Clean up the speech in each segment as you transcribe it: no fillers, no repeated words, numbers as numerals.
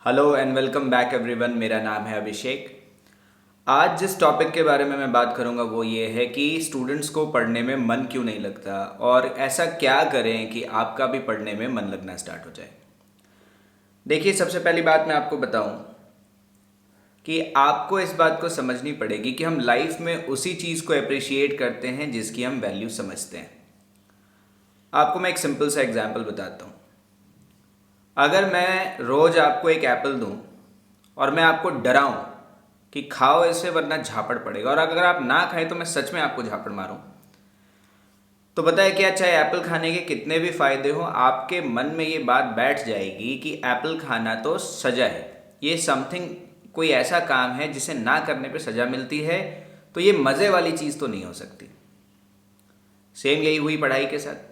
Hello and welcome back everyone. मेरा नाम है अभिषेक। आज जिस टॉपिक के बारे में मैं बात करूंगा वो ये है कि स्टूडेंट्स को पढ़ने में मन क्यों नहीं लगता और ऐसा क्या करें कि आपका भी पढ़ने में मन लगना स्टार्ट हो जाए। देखिए, सबसे पहली बात मैं आपको बताऊं कि आपको इस बात को समझनी पड़ेगी कि हम लाइफ में उसी चीज़ को अप्रिशिएट करते हैं जिसकी हम वैल्यू समझते हैं। आपको मैं एक सिंपल सा एग्जाम्पल बताता हूँ। अगर मैं रोज़ आपको एक एप्पल दूं और मैं आपको डराऊं कि खाओ इसे वरना झापड़ पड़ेगा, और अगर आप ना खाएं तो मैं सच में आपको झापड़ मारूं, तो पता है क्या, चाहे एप्पल खाने के कितने भी फायदे हो, आपके मन में ये बात बैठ जाएगी कि एप्पल खाना तो सजा है, ये समथिंग कोई ऐसा काम है जिसे ना करने पे सजा मिलती है, तो ये मज़े वाली चीज़ तो नहीं हो सकती। सेम यही हुई पढ़ाई के साथ।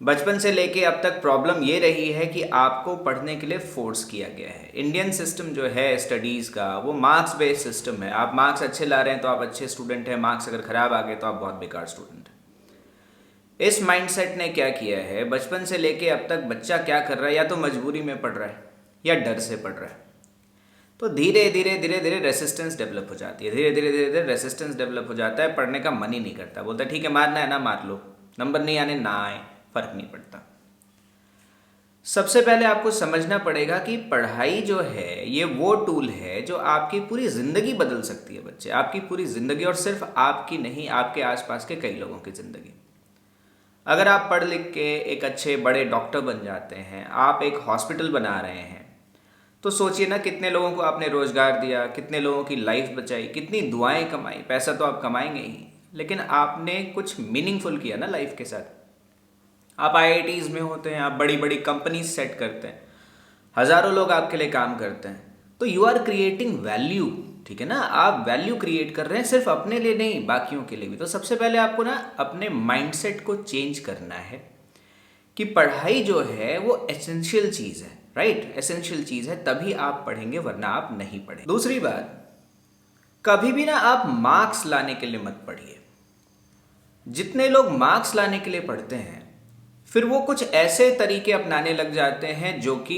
बचपन से लेके अब तक प्रॉब्लम ये रही है कि आपको पढ़ने के लिए फोर्स किया गया है। इंडियन सिस्टम जो है स्टडीज़ का, वो मार्क्स बेस्ड सिस्टम है। आप मार्क्स अच्छे ला रहे हैं तो आप अच्छे स्टूडेंट हैं, मार्क्स अगर खराब आ गए तो आप बहुत बेकार स्टूडेंट हैं। इस माइंडसेट ने क्या किया है, बचपन से लेके अब तक बच्चा क्या कर रहा है, या तो मजबूरी में पढ़ रहा है या डर से पढ़ रहा है। तो धीरे धीरे धीरे धीरे रेसिस्टेंस डेवलप हो जाती है, धीरे धीरे धीरे धीरे रेसिस्टेंस डेवलप हो जाता है, पढ़ने का मन ही नहीं करता। बोलता है ठीक है, मारना है ना मार लो, नंबर नहीं आने ना आए, फर्क नहीं पड़ता। सबसे पहले आपको समझना पड़ेगा कि पढ़ाई जो है ये वो टूल है जो आपकी पूरी ज़िंदगी बदल सकती है बच्चे, आपकी पूरी ज़िंदगी, और सिर्फ आपकी नहीं, आपके आसपास के कई लोगों की ज़िंदगी। अगर आप पढ़ लिख के एक अच्छे बड़े डॉक्टर बन जाते हैं, आप एक हॉस्पिटल बना रहे हैं, तो सोचिए ना कितने लोगों को आपने रोज़गार दिया, कितने लोगों की लाइफ बचाई, कितनी दुआएं कमाई। पैसा तो आप कमाएंगे ही, लेकिन आपने कुछ मीनिंगफुल किया ना लाइफ के साथ। आप आईआईटीज़ में होते हैं, आप बड़ी बड़ी कंपनीज सेट करते हैं, हज़ारों लोग आपके लिए काम करते हैं, तो यू आर क्रिएटिंग वैल्यू। ठीक है ना, आप वैल्यू क्रिएट कर रहे हैं, सिर्फ अपने लिए नहीं, बाकियों के लिए भी। तो सबसे पहले आपको ना अपने माइंडसेट को चेंज करना है कि पढ़ाई जो है वो एसेंशियल चीज़ है, राइट? एसेंशियल चीज़ है, तभी आप पढ़ेंगे, वरना आप नहीं पढ़ेंगे। दूसरी बात, कभी भी ना आप मार्क्स लाने के लिए मत पढ़िए। जितने लोग मार्क्स लाने के लिए पढ़ते हैं, फिर वो कुछ ऐसे तरीके अपनाने लग जाते हैं जो कि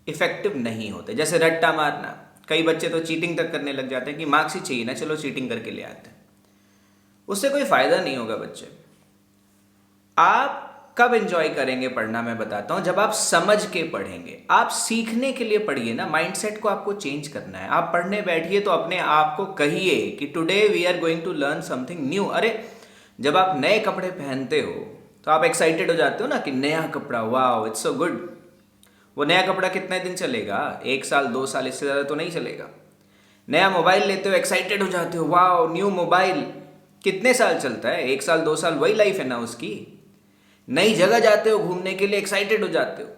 इफेक्टिव नहीं होते, जैसे रट्टा मारना। कई बच्चे तो चीटिंग तक करने लग जाते हैं कि मार्क्स ही चाहिए ना, चलो चीटिंग करके ले आते हैं। उससे कोई फायदा नहीं होगा बच्चे। आप कब एंजॉय करेंगे पढ़ना, मैं बताता हूं, जब आप समझ के पढ़ेंगे। आप सीखने के लिए पढ़िए ना, माइंडसेट को आपको चेंज करना है। आप पढ़ने बैठिए तो अपने आप को कहिए कि today we are going to learn something new. अरे, जब आप नए कपड़े पहनते हो तो आप एक्साइटेड हो जाते हो ना कि नया कपड़ा, वाओ इट्स सो गुड। वो नया कपड़ा कितने दिन चलेगा? 1 साल 2 साल, इससे ज़्यादा तो नहीं चलेगा। नया मोबाइल लेते हो, एक्साइटेड हो जाते हो, वाओ न्यू मोबाइल। कितने साल चलता है? 1 साल 2 साल, वही लाइफ है ना उसकी। नई जगह जाते हो घूमने के लिए, एक्साइटेड हो जाते हो।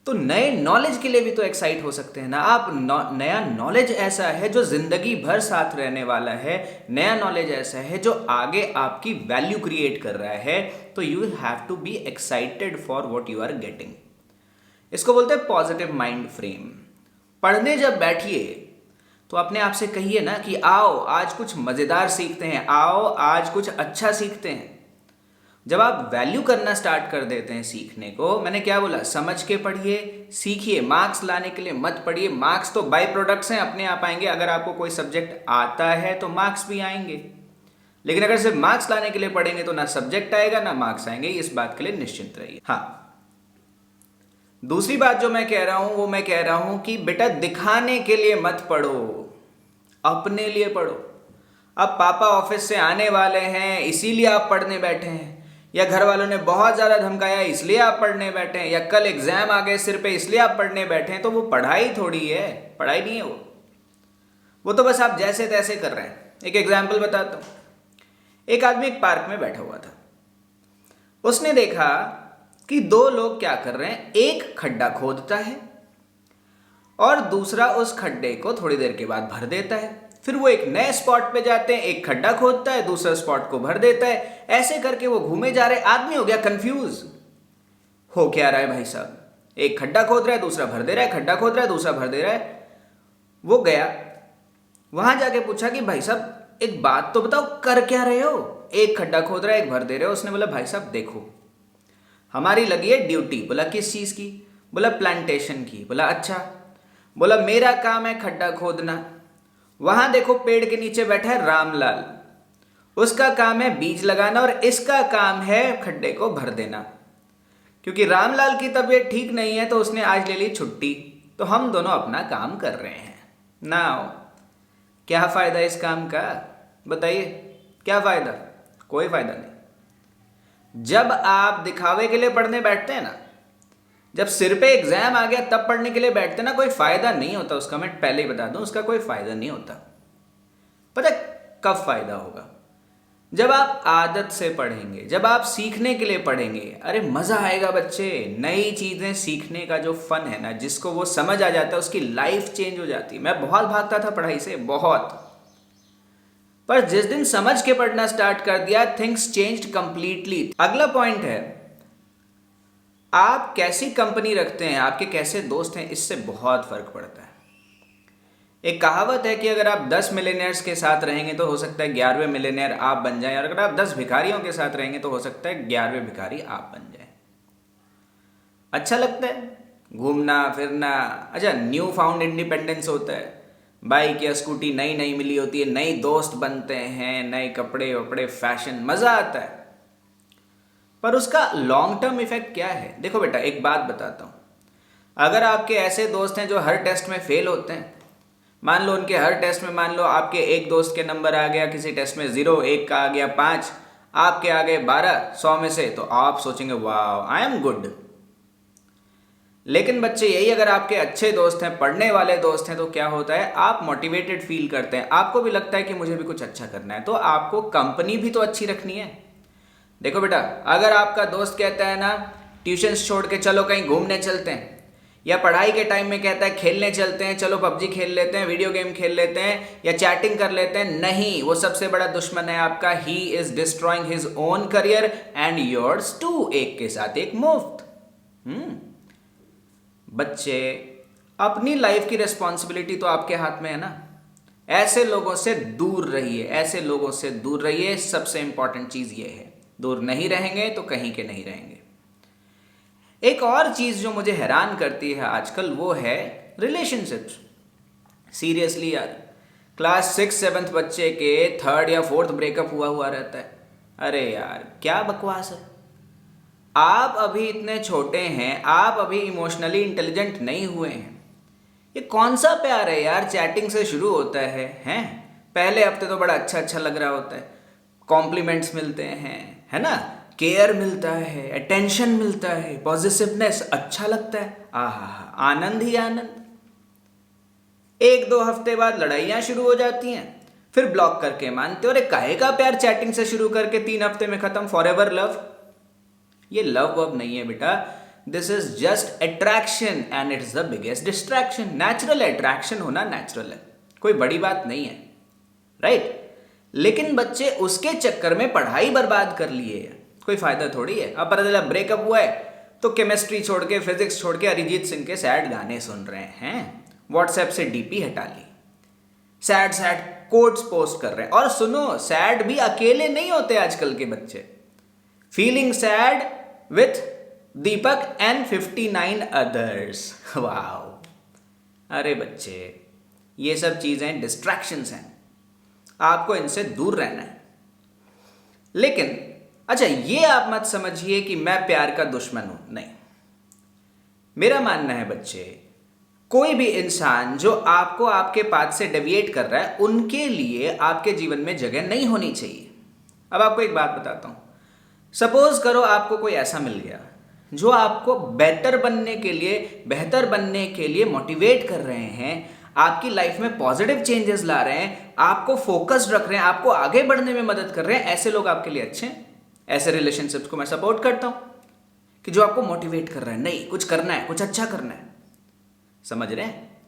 तो नए नॉलेज के लिए भी तो एक्साइट हो सकते हैं ना आप। नया नॉलेज ऐसा है जो जिंदगी भर साथ रहने वाला है। नया नॉलेज ऐसा है जो आगे आपकी वैल्यू क्रिएट कर रहा है। तो you have to be excited for what you are getting. इसको बोलते हैं पॉजिटिव माइंड फ्रेम। पढ़ने जब बैठिए तो अपने आप से कहिए ना कि आओ आज कुछ मजेदार सीखते हैं, आओ आज कुछ अच्छा सीखते हैं। जब आप वैल्यू करना स्टार्ट कर देते हैं सीखने को, मैंने क्या बोला, समझ के पढ़िए, सीखिए। मार्क्स लाने के लिए मत पढ़िए। मार्क्स तो बाय प्रोडक्ट्स हैं, अपने आप आएंगे। अगर आपको कोई सब्जेक्ट आता है तो मार्क्स भी आएंगे, लेकिन अगर सिर्फ मार्क्स लाने के लिए पढ़ेंगे तो ना सब्जेक्ट आएगा ना मार्क्स आएंगे। इस बात के लिए निश्चिंत रहिए। हाँ, दूसरी बात जो मैं कह रहा हूं वो मैं कह रहा हूं कि बेटा दिखाने के लिए मत पढ़ो, अपने लिए पढ़ो। अब पापा ऑफिस से आने वाले हैं इसीलिए आप पढ़ने बैठे हैं, या घर वालों ने बहुत ज़्यादा धमकाया इसलिए आप पढ़ने बैठे हैं, या कल एग्जाम आ गए सिर पे इसलिए आप पढ़ने बैठे हैं, तो वो पढ़ाई थोड़ी है, पढ़ाई नहीं है वो तो बस आप जैसे तैसे कर रहे हैं। एक एग्जाम्पल बताता हूँ। एक आदमी एक पार्क में बैठा हुआ था। उसने देखा कि दो लोग क्या कर रहे हैं, एक खड्डा खोदता है और दूसरा उस खड्डे को थोड़ी देर के बाद भर देता है। फिर वो एक नए स्पॉट पे जाते हैं, एक खड्डा खोदता है, दूसरा स्पॉट को भर देता है। ऐसे करके वो घूमे जा रहे। आदमी हो गया कंफ्यूज, हो क्या रहा है भाई साहब, एक खड्डा खोद रहा है दूसरा भर दे रहा है, खड्डा खोद रहा है दूसरा भर दे रहा है। वो गया, वहां जाके पूछा कि भाई साहब एक बात तो बताओ, कर क्या रहे हो? एक खड्डा खोद रहा है एक भर दे रहे हो। उसने बोला भाई साहब देखो, हमारी लगी है ड्यूटी। बोला किस चीज की? बोला प्लांटेशन की। बोला अच्छा, बोला मेरा काम है खड्डा खोदना। वहां देखो पेड़ के नीचे बैठा है रामलाल, उसका काम है बीज लगाना और इसका काम है खड्डे को भर देना। क्योंकि रामलाल की तबीयत ठीक नहीं है तो उसने आज ले ली छुट्टी, तो हम दोनों अपना काम कर रहे हैं। नाउ क्या फायदा इस काम का, बताइए क्या फायदा? कोई फायदा नहीं। जब आप दिखावे के लिए पढ़ने बैठते हैं ना, जब सिर पे एग्जाम आ गया तब पढ़ने के लिए बैठते ना, कोई फायदा नहीं होता उसका। मैं पहले ही बता दूं, उसका कोई फायदा नहीं होता। पता कब फायदा होगा? जब आप आदत से पढ़ेंगे, जब आप सीखने के लिए पढ़ेंगे। अरे मजा आएगा बच्चे, नई चीजें सीखने का जो फन है ना, जिसको वो समझ आ जाता है उसकी लाइफ चेंज हो जाती है। मैं बहुत भागता था पढ़ाई से, बहुत, पर जिस दिन समझ के पढ़ना स्टार्ट कर दिया, थिंग्स चेंज्ड कंप्लीटली। अगला पॉइंट है, आप कैसी कंपनी रखते हैं, आपके कैसे दोस्त हैं, इससे बहुत फर्क पड़ता है। एक कहावत है कि अगर आप 10 मिलियनेयर्स के साथ रहेंगे तो हो सकता है 11वें मिलियनेयर आप बन जाएं, और अगर आप 10 भिखारियों के साथ रहेंगे तो हो सकता है 11वें भिखारी आप बन जाएं। अच्छा लगता है घूमना फिरना। अच्छा, न्यू फाउंड इंडिपेंडेंस होता है, बाइक या स्कूटी नई नई मिली होती है, नई दोस्त बनते हैं, नए कपड़े वपड़े, फैशन, मजा आता है। पर उसका लॉन्ग टर्म इफेक्ट क्या है? देखो बेटा, एक बात बताता हूं। अगर आपके ऐसे दोस्त हैं जो हर टेस्ट में फेल होते हैं, मान लो उनके हर टेस्ट में, मान लो आपके एक दोस्त के नंबर आ गया किसी टेस्ट में 0, एक का आ गया 5, आपके आ गए 12 100 में से, तो आप सोचेंगे वाह आई एम गुड। लेकिन बच्चे, यही अगर आपके अच्छे दोस्त हैं, पढ़ने वाले दोस्त हैं, तो क्या होता है, आप मोटिवेटेड फील करते हैं, आपको भी लगता है कि मुझे भी कुछ अच्छा करना है, तो आपको कंपनी भी तो अच्छी रखनी है। देखो बेटा, अगर आपका दोस्त कहता है ना ट्यूशन छोड़ के चलो कहीं घूमने चलते हैं, या पढ़ाई के टाइम में कहता है खेलने चलते हैं, चलो पबजी खेल लेते हैं, वीडियो गेम खेल लेते हैं, या चैटिंग कर लेते हैं, नहीं, वो सबसे बड़ा दुश्मन है आपका। He is destroying his own career and yours too, एक के साथ एक मुफ्त। बच्चे, अपनी लाइफ की रिस्पॉन्सिबिलिटी तो आपके हाथ में है ना। ऐसे लोगों से दूर रहिए, ऐसे लोगों से दूर रहिए, सबसे इंपॉर्टेंट चीज ये है। दूर नहीं रहेंगे तो कहीं के नहीं रहेंगे। एक और चीज जो मुझे हैरान करती है आजकल, वो है रिलेशनशिप्स। सीरियसली यार, क्लास 6-7 बच्चे के 3rd या 4th ब्रेकअप हुआ रहता है। अरे यार क्या बकवास है। आप अभी इतने छोटे हैं, आप अभी इमोशनली इंटेलिजेंट नहीं हुए हैं। ये कौन सा प्यार है यार? चैटिंग से शुरू होता है? पहले हफ्ते तो बड़ा अच्छा अच्छा लग रहा होता है, कॉम्प्लीमेंट्स मिलते हैं, है ना, केयर मिलता है, अटेंशन मिलता है, पॉजिटिवनेस, अच्छा लगता है, आहा, आनंद ही आनंद। 1-2 हफ्ते बाद लड़ाइयां शुरू हो जाती हैं, फिर ब्लॉक करके मानते हो। अरे काहे का प्यार चैटिंग से शुरू करके 3 हफ्ते में खत्म, फॉरएवर लव। ये लव वब नहीं है बेटा, this is just attraction and it's the biggest distraction. Natural attraction होना नेचुरल है, कोई बड़ी बात नहीं है, राइट? लेकिन बच्चे उसके चक्कर में पढ़ाई बर्बाद कर लिए, कोई फायदा थोड़ी है। अब पता चला ब्रेकअप हुआ है तो केमिस्ट्री छोड़ के, फिजिक्स छोड़ के अरिजीत सिंह के सैड गाने सुन रहे हैं, व्हाट्सएप से डीपी हटा ली, सैड सैड कोट्स पोस्ट कर रहे हैं। और सुनो, सैड भी अकेले नहीं होते आजकल के बच्चे, feeling sad with Deepak and 59 others. Wow! अरे बच्चे, ये सब चीजें डिस्ट्रैक्शंस हैं, आपको इनसे दूर रहना है। लेकिन अच्छा, ये आप मत समझिए कि मैं प्यार का दुश्मन हूं, नहीं। मेरा मानना है बच्चे, कोई भी इंसान जो आपको आपके पाथ से डेविएट कर रहा है, उनके लिए आपके जीवन में जगह नहीं होनी चाहिए। अब आपको एक बात बताता हूं, सपोज करो आपको कोई ऐसा मिल गया जो आपको बेटर बनने के लिए, बेहतर बनने के लिए मोटिवेट कर रहे हैं, आपकी लाइफ में पॉजिटिव चेंजेस ला रहे हैं, आपको फोकस्ड रख रहे हैं, आपको आगे बढ़ने में मदद कर रहे हैं, ऐसे लोग आपके लिए अच्छे हैं। ऐसे रिलेशनशिप्स को मैं सपोर्ट करता हूं कि जो आपको मोटिवेट कर रहा है, नहीं कुछ करना है, कुछ अच्छा करना है। समझ रहे हैं?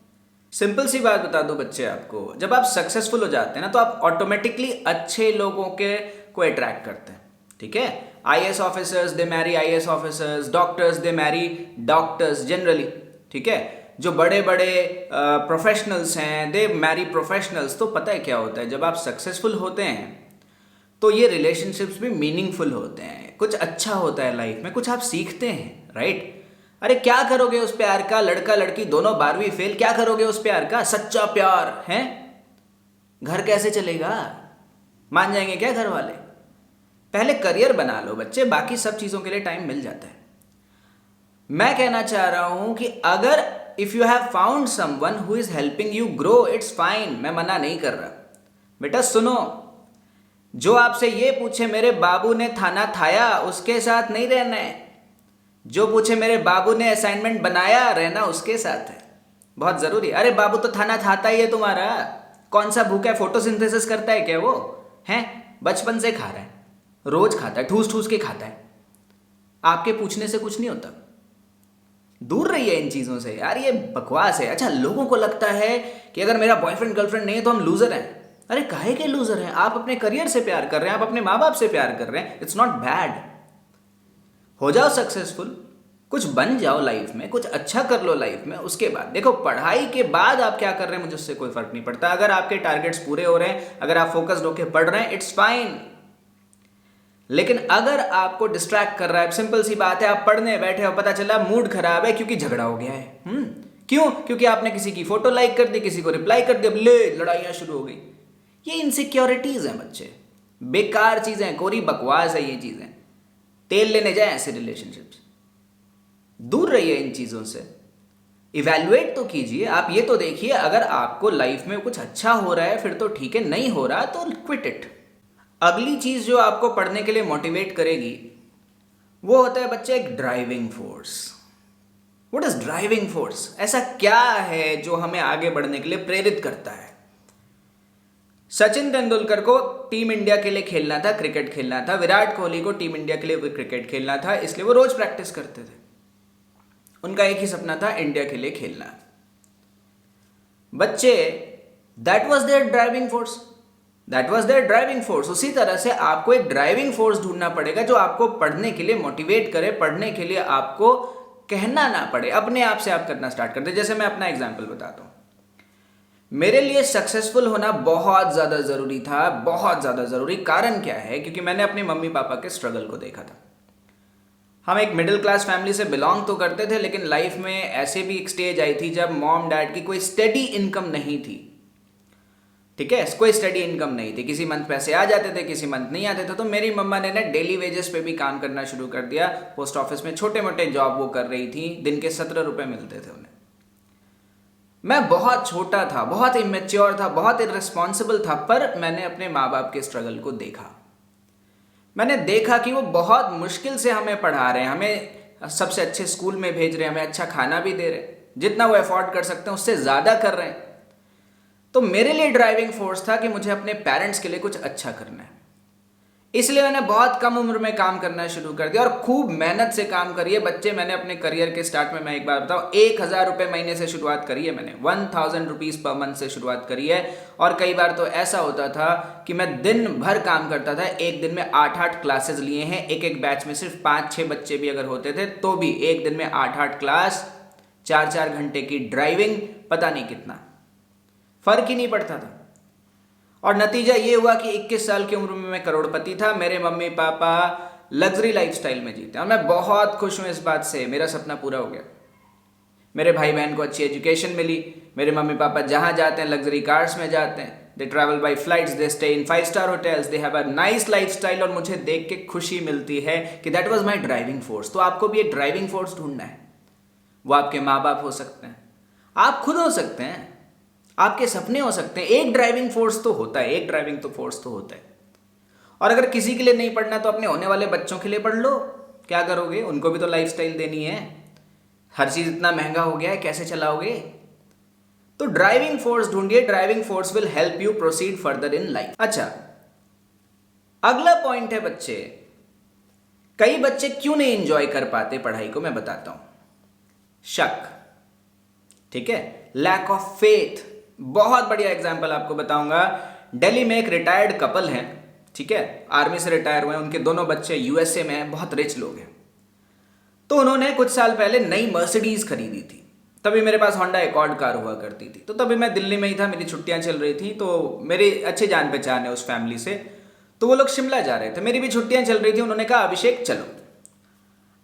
सिंपल सी बात बता दो बच्चे आपको, जब आप सक्सेसफुल हो जाते हैं ना, तो आप ऑटोमेटिकली अच्छे लोगों के को अट्रैक्ट करते हैं, ठीक है? IAS officers they marry IAS officers, doctors they marry doctors generally, ठीक है? जो बड़े बड़े प्रोफेशनल्स हैं दे मैरी प्रोफेशनल्स। तो पता है क्या होता है, जब आप सक्सेसफुल होते हैं तो ये रिलेशनशिप्स भी मीनिंगफुल होते हैं, कुछ अच्छा होता है लाइफ में, कुछ आप सीखते हैं, राइट? अरे क्या करोगे उस प्यार का, लड़का लड़की दोनों 12वीं फेल, क्या करोगे उस प्यार का, सच्चा प्यार है। घर कैसे चलेगा, मान जाएंगे क्या घर वाले। पहले करियर बना लो बच्चे, बाकी सब चीजों के लिए टाइम मिल जाता है। मैं कहना चाह रहा हूं कि अगर if you have found someone who is helping you grow, it's fine, मैं मना नहीं कर रहा। बेटा सुनो, जो आपसे ये पूछे मेरे बाबू ने थाना थाया, उसके साथ नहीं रहना है। जो पूछे मेरे बाबू ने असाइनमेंट बनाया, रहना उसके साथ है, बहुत जरूरी। अरे बाबू तो थाना खाता ही है तुम्हारा, कौन सा भूखा है, फोटोसिंथेसिस करता है क्या वो, है बचपन से खा रहा है, रोज खाता है, ठूस ठूस के खाता है। आपके पूछने से कुछ नहीं होता, दूर रहिए इन चीजों से यार, ये बकवास है। अच्छा, लोगों को लगता है कि अगर मेरा बॉयफ्रेंड गर्लफ्रेंड नहीं है तो हम लूजर हैं। अरे काहे के लूजर हैं, आप अपने करियर से प्यार कर रहे हैं, आप अपने माँ बाप से प्यार कर रहे हैं, इट्स नॉट बैड। हो जाओ सक्सेसफुल, कुछ बन जाओ लाइफ में, कुछ अच्छा कर लो लाइफ में। उसके बाद देखो, पढ़ाई के बाद आप क्या कर रहे हैं मुझे उससे कोई फर्क नहीं पड़ता। अगर आपके टारगेट्स पूरे हो रहे हैं, अगर आप फोकस्ड होकर पढ़ रहे हैं, इट्स फाइन। लेकिन अगर आपको डिस्ट्रैक्ट कर रहा है, सिंपल सी बात है, आप पढ़ने बैठे हो, पता चला मूड खराब है क्योंकि झगड़ा हो गया है। क्यों? क्योंकि आपने किसी की फोटो लाइक कर दी, किसी को रिप्लाई कर दिया, ले लड़ाइयां शुरू हो गई। ये इनसिक्योरिटीज हैं बच्चे, बेकार चीजें, कोरी बकवास है ये चीजें। तेल लेने जाए ऐसे रिलेशनशिप्स, दूर रहिए इन चीजों से। इवैल्यूएट तो कीजिए, आप ये तो देखिए, अगर आपको लाइफ में कुछ अच्छा हो रहा है फिर तो ठीक है, नहीं हो रहा तो क्विट इट। अगली चीज जो आपको पढ़ने के लिए मोटिवेट करेगी वो होता है बच्चे एक driving force. What is driving force? ऐसा क्या है जो हमें आगे बढ़ने के लिए प्रेरित करता है? सचिन तेंदुलकर को टीम इंडिया के लिए खेलना था, क्रिकेट खेलना था। विराट कोहली को टीम इंडिया के लिए क्रिकेट खेलना था, इसलिए वो रोज प्रैक्टिस करते थे। उनका एक ही सपना था, इंडिया के लिए खेलना। बच्चे, that was their driving force, that was their driving force. उसी तरह से आपको एक ड्राइविंग फोर्स ढूंढना पड़ेगा जो आपको पढ़ने के लिए मोटिवेट करे, पढ़ने के लिए आपको कहना ना पड़े, अपने आप से आप करना स्टार्ट कर दे। जैसे मैं अपना एग्जाम्पल बताता हूं, मेरे लिए सक्सेसफुल होना बहुत ज्यादा जरूरी था, बहुत ज्यादा जरूरी। कारण क्या है? क्योंकि मैंने अपने मम्मी पापा के स्ट्रगल को देखा था। हम एक मिडिल क्लास फैमिली से बिलोंग तो करते थे, लेकिन लाइफ में ऐसे भी एक स्टेज आई थी जब मॉम डैड की कोई स्टेडी इनकम नहीं थी। ठीक है, कोई स्टडी इनकम नहीं थी, किसी मंथ पैसे आ जाते थे, किसी मंथ नहीं आते थे। तो मेरी मम्मा ने ना डेली वेजेस पे भी काम करना शुरू कर दिया। पोस्ट ऑफिस में छोटे मोटे जॉब वो कर रही थी, दिन के 17 रुपए मिलते थे उन्हें। मैं बहुत छोटा था, बहुत इमेच्योर था, बहुत इररिस्पॉन्सिबल था, पर मैंने अपने माँ बाप के स्ट्रगल को देखा। मैंने देखा कि वो बहुत मुश्किल से हमें पढ़ा रहे हैं, हमें सबसे अच्छे स्कूल में भेज रहे हैं, हमें अच्छा खाना भी दे रहे हैं, जितना वो अफोर्ड कर सकते हैं उससे ज़्यादा कर रहे हैं। तो मेरे लिए ड्राइविंग फोर्स था कि मुझे अपने पेरेंट्स के लिए कुछ अच्छा करना है। इसलिए मैंने बहुत कम उम्र में काम करना शुरू कर दिया और खूब मेहनत से काम करिए बच्चे। मैंने अपने करियर के स्टार्ट में, मैं एक बार बताऊं, 1,000 रुपये महीने से शुरुआत करी है मैंने, 1000 रुपीज़ पर मंथ से शुरुआत करी है। और कई बार तो ऐसा होता था कि मैं दिन भर काम करता था, एक दिन में 8-8 क्लासेस लिए हैं। एक एक बैच में सिर्फ 5-6 बच्चे भी अगर होते थे तो भी एक दिन में 8-8 क्लास, 4-4 घंटे की ड्राइविंग, पता नहीं कितना, फर्क ही नहीं पड़ता था। और नतीजा ये हुआ कि 21 साल की उम्र में मैं करोड़पति था। मेरे मम्मी पापा लग्जरी लाइफस्टाइल में जीते और मैं बहुत खुश हूं इस बात से, मेरा सपना पूरा हो गया। मेरे भाई बहन को अच्छी एजुकेशन मिली, मेरे मम्मी पापा जहां जाते हैं लग्जरी कार्स में जाते हैं, दे travel by flights, they stay in five-star hotels, they have a nice lifestyle. और मुझे देख के खुशी मिलती है कि that was my driving force. तो आपको भी एक ड्राइविंग फोर्स ढूंढना है। वो आपके माँ बाप हो सकते हैं, आप खुद हो सकते हैं, आपके सपने हो सकते हैं। एक ड्राइविंग फोर्स तो होता है, एक ड्राइविंग तो फोर्स तो होता है। और अगर किसी के लिए नहीं पढ़ना तो अपने होने वाले बच्चों के लिए पढ़ लो। क्या करोगे? उनको भी तो लाइफस्टाइल देनी है, हर चीज इतना महंगा हो गया है, कैसे चलाओगे? तो ड्राइविंग फोर्स ढूंढिए, driving force will help you proceed further in life. अच्छा, अगला पॉइंट है बच्चे, कई बच्चे क्यों नहीं एंजॉय कर पाते पढ़ाई को, मैं बताता हूं। शक, ठीक है, लैक ऑफ फेथ। बहुत बढ़िया एग्जाम्पल आपको बताऊंगा। दिल्ली में एक रिटायर्ड कपल है, ठीक है, आर्मी से रिटायर हुए हैं, उनके दोनों बच्चे यूएसए में हैं, बहुत रिच लोग हैं। तो उन्होंने कुछ साल पहले नई मर्सिडीज खरीदी थी। तभी मेरे पास होंडा एकॉर्ड कार हुआ करती थी। तो तभी मैं दिल्ली में ही था, मेरी छुट्टियां चल रही थी, तो मेरी अच्छी जान पहचान है उस फैमिली से। तो वो लोग शिमला जा रहे थे, मेरी भी छुट्टियां चल रही थी। उन्होंने कहा अभिषेक चलो।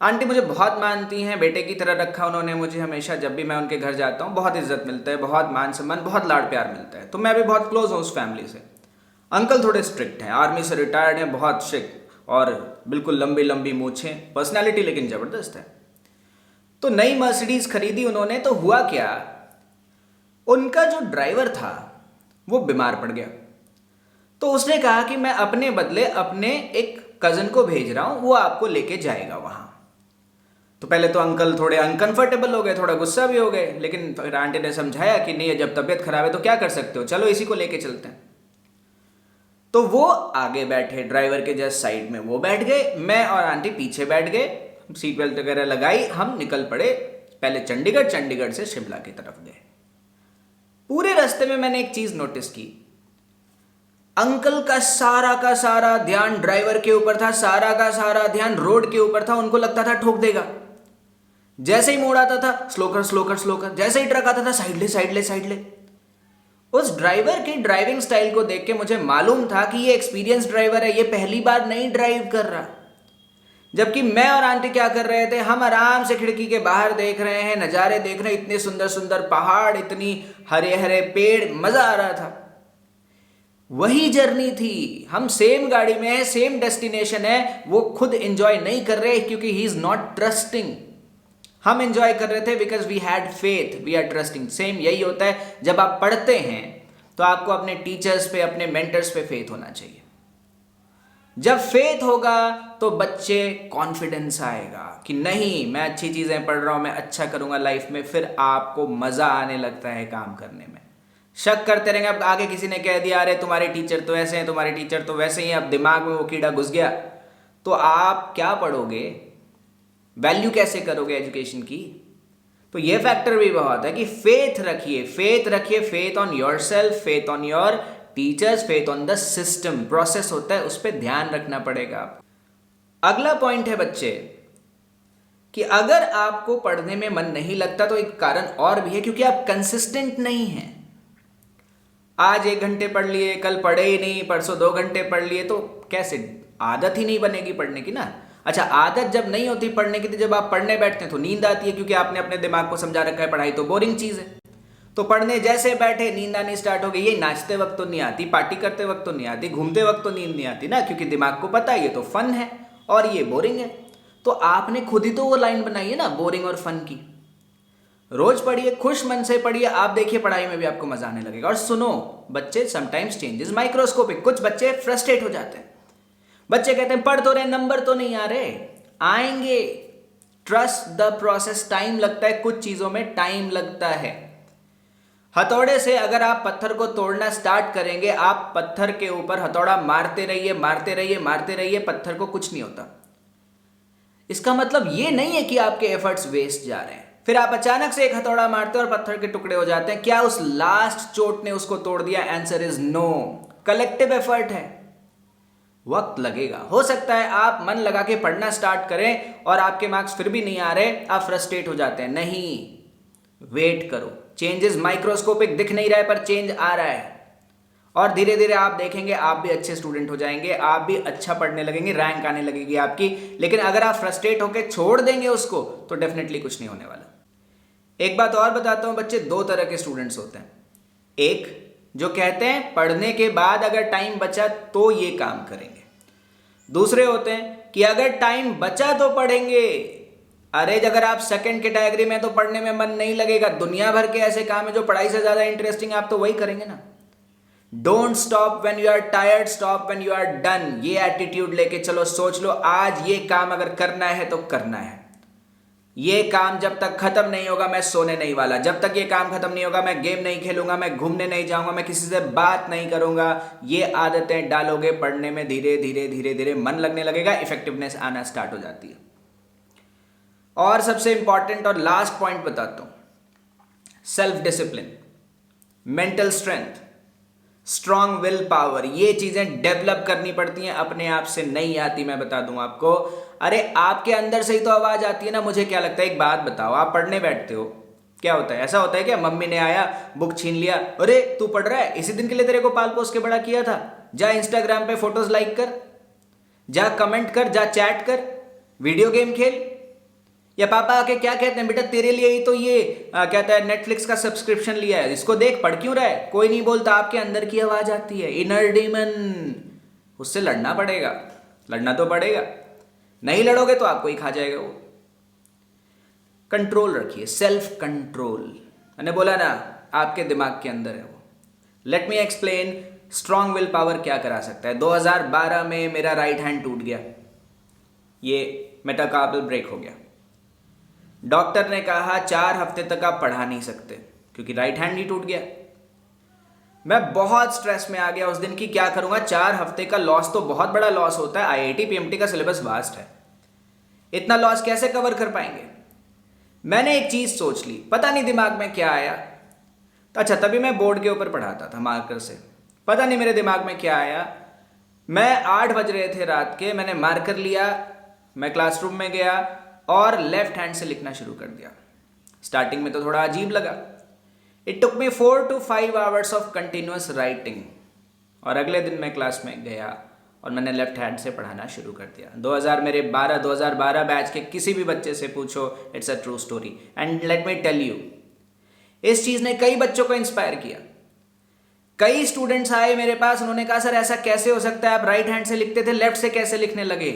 आंटी मुझे बहुत मानती हैं, बेटे की तरह रखा उन्होंने मुझे हमेशा। जब भी मैं उनके घर जाता हूँ बहुत इज्जत मिलता है, बहुत मान सम्मान, बहुत लाड़ प्यार मिलता है। तो मैं भी बहुत क्लोज हूँ उस फैमिली से। अंकल थोड़े स्ट्रिक्ट हैं, आर्मी से रिटायर्ड हैं, बहुत स्ट्रिक्ट और बिल्कुल लंबी लंबी मूछें, पर्सनैलिटी लेकिन ज़बरदस्त है। तो नई मर्सिडीज खरीदी उन्होंने, तो हुआ क्या, उनका जो ड्राइवर था वो बीमार पड़ गया। तो उसने कहा कि मैं अपने बदले अपने एक कजन को भेज रहा हूं, वो आपको लेके जाएगा वहां। तो पहले तो अंकल थोड़े अनकंफर्टेबल हो गए, थोड़ा गुस्सा भी हो गए, लेकिन फिर आंटी ने समझाया कि नहीं, जब तबीयत खराब है तो क्या कर सकते हो, चलो इसी को लेके चलते हैं। तो वो आगे बैठे, ड्राइवर के जस्ट साइड में वो बैठ गए, मैं और आंटी पीछे बैठ गए, सीट बेल्ट वगैरह लगाई, हम निकल पड़े पहले चंडीगढ़, चंडीगढ़ से शिमला की तरफ गए। पूरे रास्ते में मैंने एक चीज नोटिस की, अंकल का सारा ध्यान ड्राइवर के ऊपर था, सारा का सारा ध्यान रोड के ऊपर था। उनको लगता था ठोक देगा। जैसे ही मोड़ आता था स्लो कर स्लो कर स्लो कर, जैसे ही ट्रक आता था साइड ले साइड ले साइड ले। उस ड्राइवर की ड्राइविंग स्टाइल को देख के मुझे मालूम था कि ये एक्सपीरियंस ड्राइवर है, ये पहली बार नहीं ड्राइव कर रहा। जबकि मैं और आंटी क्या कर रहे थे, हम आराम से खिड़की के बाहर देख रहे हैं, नज़ारे देख रहे हैं, इतने सुंदर सुंदर पहाड़, इतनी हरे हरे पेड़, मजा आ रहा था। वही जर्नी थी, हम सेम गाड़ी में है, सेम डेस्टिनेशन है, वो खुद एंजॉय नहीं कर रहे क्योंकि ही इज नॉट ट्रस्टिंग। हम एंजॉय कर रहे थे because we had faith, we are trusting. Same यही होता है, जब आप पढ़ते हैं तो आपको अपने टीचर्स पे, अपने मेंटर्स पे फेथ होना चाहिए। जब फेथ होगा तो बच्चे कॉन्फिडेंस आएगा कि नहीं, मैं अच्छी चीजें पढ़ रहा हूं, मैं अच्छा करूंगा लाइफ में, फिर आपको मजा आने लगता है काम करने में। शक करते रहेंगे, अब आगे किसी ने कह दिया अरे तुम्हारे टीचर तो ऐसे हैं, तुम्हारे टीचर तो वैसे ही हैं, अब दिमाग में वो कीड़ा घुस गया, तो आप क्या पढ़ोगे, वैल्यू कैसे करोगे एजुकेशन की। तो ये फैक्टर भी बहुत है कि फेथ रखिए, फेथ रखिए, faith on yourself, faith on your teachers, faith on the system. Process होता है, उस पर ध्यान रखना पड़ेगा। अगला पॉइंट है बच्चे कि अगर आपको पढ़ने में मन नहीं लगता तो एक कारण और भी है, क्योंकि आप कंसिस्टेंट नहीं हैं। आज 1 घंटे पढ़ लिए, कल पढ़े ही नहीं, परसों 2 घंटे पढ़ लिए, तो कैसे, आदत ही नहीं बनेगी पढ़ने की ना। अच्छा, आदत जब नहीं होती पढ़ने की, तो जब आप पढ़ने बैठते हैं तो नींद आती है, क्योंकि आपने अपने दिमाग को समझा रखा है पढ़ाई तो बोरिंग चीज है। तो पढ़ने जैसे बैठे नींद आनी स्टार्ट हो गई। ये नाचते वक्त तो नहीं आती, पार्टी करते वक्त तो नहीं आती, घूमते वक्त तो नींद नहीं आती ना, क्योंकि दिमाग को पता है ये तो फन है और ये बोरिंग है। तो आपने खुद ही तो वो लाइन बनाई है ना, बोरिंग और फन की। रोज पढ़िए, खुश मन से पढ़िए, आप देखिए पढ़ाई में भी आपको मजा आने लगेगा। और सुनो बच्चे, समटाइम्स चेंज इज माइक्रोस्कोपिक। कुछ बच्चे फ्रस्ट्रेट हो जाते हैं, बच्चे कहते हैं पढ़ तो रहे, नंबर तो नहीं आ रहे, आएंगे। ट्रस्ट द प्रोसेस, टाइम लगता है, कुछ चीजों में टाइम लगता है। हथौड़े से अगर आप पत्थर को तोड़ना स्टार्ट करेंगे, आप पत्थर के ऊपर हथौड़ा मारते रहिए मारते रहिए मारते रहिए, पत्थर को कुछ नहीं होता। इसका मतलब ये नहीं है कि आपके एफर्ट्स वेस्ट जा रहे हैं। फिर आप अचानक से एक हथौड़ा मारते हैं और पत्थर के टुकड़े हो जाते हैं, क्या उस लास्ट चोट ने उसको तोड़ दिया? Answer is no. Collective effort है, वक्त लगेगा। हो सकता है आप मन लगा के पढ़ना स्टार्ट करें और आपके मार्क्स फिर भी नहीं आ रहे, आप फ्रस्ट्रेट हो जाते हैं। नहीं, वेट करो, चेंज इज माइक्रोस्कोपिक, दिख नहीं रहा है पर चेंज आ रहा है। और धीरे धीरे आप देखेंगे आप भी अच्छे स्टूडेंट हो जाएंगे, आप भी अच्छा पढ़ने लगेंगे, रैंक आने लगेगी आपकी। लेकिन अगर आप फ्रस्ट्रेट होकर छोड़ देंगे उसको, तो डेफिनेटली कुछ नहीं होने वाला। एक बात और बताता हूं बच्चे, 2 तरह के स्टूडेंट्स होते हैं। एक जो कहते हैं पढ़ने के बाद अगर टाइम बचा तो ये काम करेंगे। दूसरे होते हैं कि अगर टाइम बचा तो पढ़ेंगे। अरे अगर आप सेकंड कैटेगरी में तो पढ़ने में मन नहीं लगेगा। दुनिया भर के ऐसे काम है जो पढ़ाई से ज्यादा इंटरेस्टिंग, आप तो वही करेंगे ना। Don't stop when you are tired, stop when you are done. ये एटीट्यूड लेके चलो, सोच लो आज ये काम अगर करना है तो करना है। ये काम जब तक खत्म नहीं होगा मैं सोने नहीं वाला, जब तक ये काम खत्म नहीं होगा मैं गेम नहीं खेलूंगा, मैं घूमने नहीं जाऊंगा, मैं किसी से बात नहीं करूंगा। ये आदतें डालोगे, पढ़ने में धीरे धीरे धीरे धीरे मन लगने लगेगा, इफेक्टिवनेस आना स्टार्ट हो जाती है। और सबसे इंपॉर्टेंट और लास्ट पॉइंट बताता हूं, self discipline, mental strength, strong will power. ये चीजें डेवलप करनी पड़ती हैं, अपने आप से नहीं आती। मैं बता दूं आपको, अरे आपके अंदर से ही तो आवाज आती है ना। मुझे क्या लगता है, एक बात बताओ, आप पढ़ने बैठते हो, क्या होता है? ऐसा होता है क्या मम्मी ने आया बुक छीन लिया, अरे तू पढ़ रहा है, इसी दिन के लिए तेरे को पाल पोस के बड़ा किया था, जा इंस्टाग्राम पे फोटोज लाइक कर, जा कमेंट कर, जा चैट कर, वीडियो गेम खेल, या पापा आके क्या कहते हैं, बेटा तेरे लिए ही तो ये कहता है नेटफ्लिक्स का सब्सक्रिप्शन लिया है, इसको देख, पढ़ क्यों रहा है। कोई नहीं बोलता, आपके अंदर की आवाज आती है, इनर डीमन। उससे लड़ना पड़ेगा, लड़ना तो पड़ेगा, नहीं लड़ोगे तो आपको ही खा जाएगा वो। कंट्रोल रखिए, सेल्फ कंट्रोल। मैंने बोला ना, आपके दिमाग के अंदर है वो। Let me explain strong will power क्या करा सकता है। 2012 में मेरा राइट हैंड टूट गया, ये मेटाकार्पल ब्रेक हो गया। डॉक्टर ने कहा 4 हफ्ते तक आप पढ़ा नहीं सकते क्योंकि राइट हैंड ही टूट गया। मैं बहुत स्ट्रेस में आ गया उस दिन की, क्या करूंगा। 4 हफ्ते का लॉस तो बहुत बड़ा लॉस होता है, आईआईटी पीएमटी का सिलेबस वास्ट है, इतना लॉस कैसे कवर कर पाएंगे। मैंने एक चीज सोच ली, पता नहीं दिमाग में क्या आया। तो अच्छा, तभी मैं बोर्ड के ऊपर पढ़ाता था मार्कर से, पता नहीं मेरे दिमाग में क्या आया। मैं 8 बज रहे थे रात के, मैंने मार्कर लिया, मैं क्लासरूम में गया और लेफ्ट हैंड से लिखना शुरू कर दिया। स्टार्टिंग में तो थोड़ा अजीब लगा। It took me 4 to 5 hours of continuous writing. और अगले दिन मैं क्लास में गया और मैंने लेफ्ट हैंड से पढ़ाना शुरू कर दिया। 2012 बैच के किसी भी बच्चे से पूछो, it's a true story. And let me tell you, इस चीज ने कई बच्चों को इंस्पायर किया। कई स्टूडेंट्स आए मेरे पास, उन्होंने कहा सर ऐसा कैसे हो सकता है, आप राइट हैंड से लिखते थे, लेफ्ट से कैसे लिखने लगे।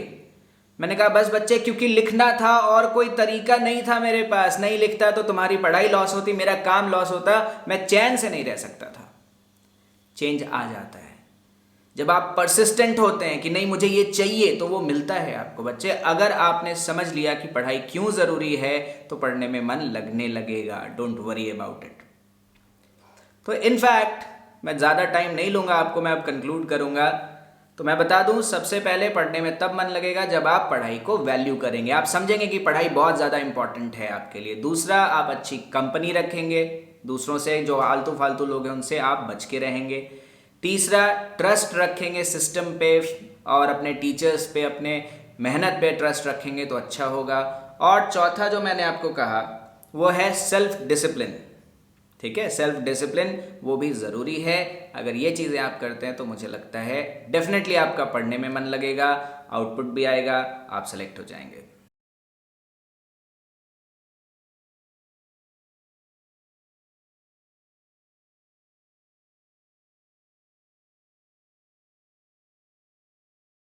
मैंने कहा बस बच्चे, क्योंकि लिखना था और कोई तरीका नहीं था मेरे पास। नहीं लिखता तो तुम्हारी पढ़ाई लॉस होती, मेरा काम लॉस होता, मैं चैन से नहीं रह सकता था। चेंज आ जाता है जब आप परसिस्टेंट होते हैं कि नहीं मुझे ये चाहिए, तो वो मिलता है आपको। बच्चे, अगर आपने समझ लिया कि पढ़ाई क्यों जरूरी है तो पढ़ने में मन लगने लगेगा। Don't worry about it. तो इनफैक्ट मैं ज़्यादा टाइम नहीं लूँगा आपको, मैं अब कंक्लूड करूँगा। तो मैं बता दूँ, सबसे पहले पढ़ने में तब मन लगेगा जब आप पढ़ाई को वैल्यू करेंगे, आप समझेंगे कि पढ़ाई बहुत ज़्यादा इंपॉर्टेंट है आपके लिए। दूसरा, आप अच्छी कंपनी रखेंगे, दूसरों से जो आलतू फालतू लोग हैं उनसे आप बच के रहेंगे। तीसरा, ट्रस्ट रखेंगे सिस्टम पे और अपने टीचर्स पे, अपने मेहनत पे ट्रस्ट रखेंगे तो अच्छा होगा। और चौथा जो मैंने आपको कहा वो है सेल्फ डिसिप्लिन। ठीक है, सेल्फ डिसिप्लिन वो भी ज़रूरी है। अगर ये चीज़ें आप करते हैं तो मुझे लगता है डेफिनेटली आपका पढ़ने में मन लगेगा, आउटपुट भी आएगा, आप सेलेक्ट हो जाएंगे।